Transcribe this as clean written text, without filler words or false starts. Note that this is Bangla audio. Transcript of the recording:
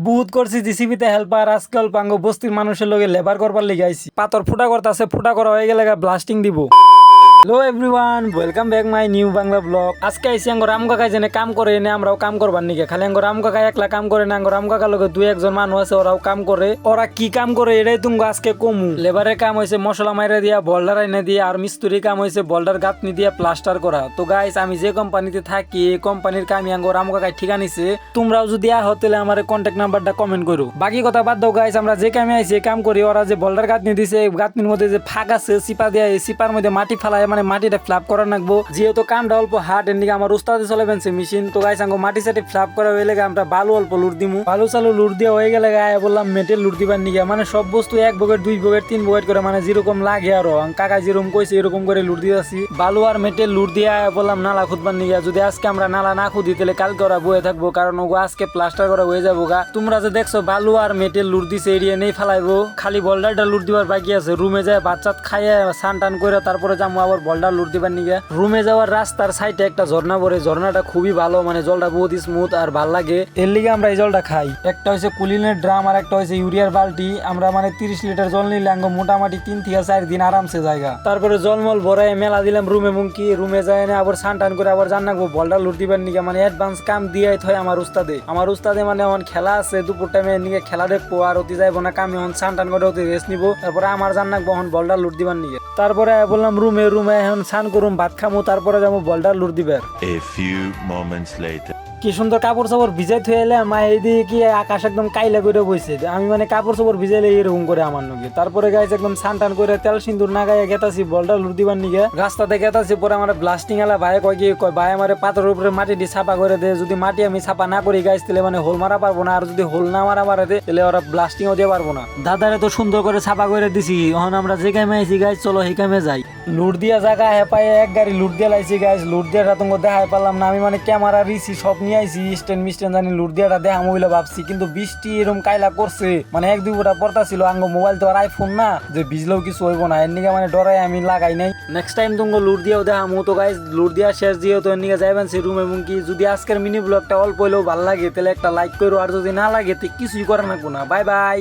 বহুত করছি জিসিবিতে হেল্পার আজকাল পাঙ্গ বস্তির মানুষের লগে লেবার করবার লিগে আইছি পাথর ফুটা করতেছে ফুটা করা হয়ে গেলে ব্লাস্টিং দিব। Hello everyone, welcome back my new Bangla blog. আজকে আইসি আঙ্গ রাম কাকা যেনে কাম করে এনে আমরাও কাম করবার নিকে। খালি আঙ্গ রাম কাকা একলা কাম করে না, আঙ্গ রাম কাকার লগে দুই একজন মানুষ আছে, ওরাও কাম করে। ওরা কি কাম করে এটাই তুমি আজকে কমু। লেবারের কাম হয়েছে মশলা মাইরা দিয়া বোল্ডার আইনে দিয়া, আর মিস্ত্রি কাম হয়েছে বোল্ডার গাঁথনি দিয়া প্লাস্টার করা। তো গাইস, আমি যে কোম্পানিতে থাকি এই কোম্পানির কামই আঙ্গ রাম কাকাই ঠিক আনিছে। তোমরাও যদি আহ তাহলে আমার কন্ট্যাক্ট নাম্বারটা কমেন্ট করো। বাকি কথা বাদ দাও গাইস, আমরা যে কামে আইছি কাম করি। ওরা যে বোল্ডার গাঁথনি দিছে, গাঁথনির মধ্যে যে ফাঁক আছে চিপা দিয়া, এই চিপার মধ্যে মাটি ফেলায়, মানে মাটিটা ফ্ল্যাপ করা নাকবো। যেহেতু কামটা অল্প হার্ড, এর নিকে আমার উস্তাদে চলে ফেলছে মেশিন। তো গাইস আঙ্গ মাটি সাটি ফ্ল্যাপ করা হয়ে গেলে আমরা বালু অল্প লুট দিমু। বালু চালু লুট দিয়ে হয়ে গেলে গায়ে বললাম মেটেল লুট দিবার নিকে। মানে সব বস্তু এক বগের দুই বগের তিন বগের করে, মানে যেরকম লাগে আরো কাকা যেরকম কইছে এরকম করে লুট দিয়েছি। বালু আর মেটেল লুট দিয়ে বললাম নালা খুদবার নিকে। যদি আজকে আমরা নালা না খুদি তাহলে কালকে ওরা বয়ে থাকবো, কারণ ওগো আজকে প্লাস্টার করা হয়ে যাবো গা। তোমরা যে দেখছো বালু আর মেটেল লুট দিছে এরিয়া নেই ফেলাইবো, খালি বোল্ডারটা লুট দিবার বাকি আছে। রুমে যায় বাচ্চা খাইয়ে সান টান করে তারপরে যাবো আবার বোল্ডার লুট দিবার নিকে। রুমে যাওয়ার রাস্তার সাইডে একটা ঝর্ণা পড়ে, ঝর্ণাটা খুবই ভালো, মানে জলটা বহুত স্মুথ আর ভাল লাগে। এর লিগে আমরা এই জলটা খাই। একটা হচ্ছে কুলিনের ড্রাম আর একটা হচ্ছে ইউরিয়ার বালতি। আমরা মানে 30 লিটার জল নিলে আঙ্গ মোটামুটি 3 থেকে 4 দিন আরামসে জায়গা। তারপরে জলমল ভরাই মেলা দিলাম রুমে। মুঙ্কি রুমে যায় না আবার সান টান করে আবার জানাবো বোল্ডার লুট দিবার নিকে। মানে অ্যাডভান্স কাম দিয়ে থয় আমার উস্তাদে মানে আমার খেলা আছে দুপুর টাইমে নিকে খেলা দেখবো, আর অতি যাইবো না কামে। এখন সান টান করে অতি রেস্ট নিবো, তারপরে আমার জানাবো এখন বোল্ডার লুট দিবার নিকে। তারপরে বললাম রুমে এখন সান করুম ভাত খামু, তারপরে যাবো বোল্ডার লুট দিবার। A few moments later. কি সুন্দর কাপড় চাপড় ভিজাই থয়ে এলে মা এইদিকে কি আকাশ একদম কাইলা করে বইছে। আমি মানে কাপড় চাপড় ভিজাইলে এরকম করে আমার নগে। তারপরে গাইছে একদম সান টান করে তেল সিন্দুর না গায়ে গেতাছি বোল্ডার লুট দিবার নিগে। রাস্তাতে গেতাছি, পরে আমার ব্লাস্টিং এলা ভাই কয় কি কয় ভাই আমার পাথরের উপরে মাটি দিয়ে ছাপা করে দে। যদি মাটি আমি ছাপা না করি গাইছ তাহলে মানে হোল মারা পারবো না, আর যদি হোল না মারা দে তাহলে ওরা ব্লাস্টিংও দিয়ে পারবো না। দাদারে তো সুন্দর করে ছাপা করে দিছি। এখন আমরা যে কামে আইছি গাইছ চলো সেই কামে যাই। লুট দিয়া জায়গা হেপাই এক গাড়ি লুট দিয়ে লাইছি গাইছ। লুট দিয়ে রাতঙ্গ দেখাই পারলাম না। আমি মানে ক্যামেরা রিসি সব নিয়ে আইছি, স্ট্যান্ড মিস্ট্যান্ড জানি লুট দিয়ে দেখা মহিলা ভাবছি। কিন্তু বৃষ্টি এরকম কাইলা করছে, মানে এক দুই ফোঁটা পড়তা ছিল। আঙ্গ মোবাইল তো আর আইফোন না যে ভিজলেও কিছু হইব না, এর নিকে মানে ডরাই আমি লাগাই নাই। নেক্সট টাইম তুমি লুট দিয়েও দেখামু। তো গাইজ লুট দিয়া শেষ দিয়ে তো এর নিকে যাইবেন সেই রুমে। এবং কি যদি আজকের মিনি ব্লগটা অল্প হইলেও ভালো লাগে তাহলে একটা লাইক করো, আর যদি না লাগে তো কিছুই করার না। Bye bye.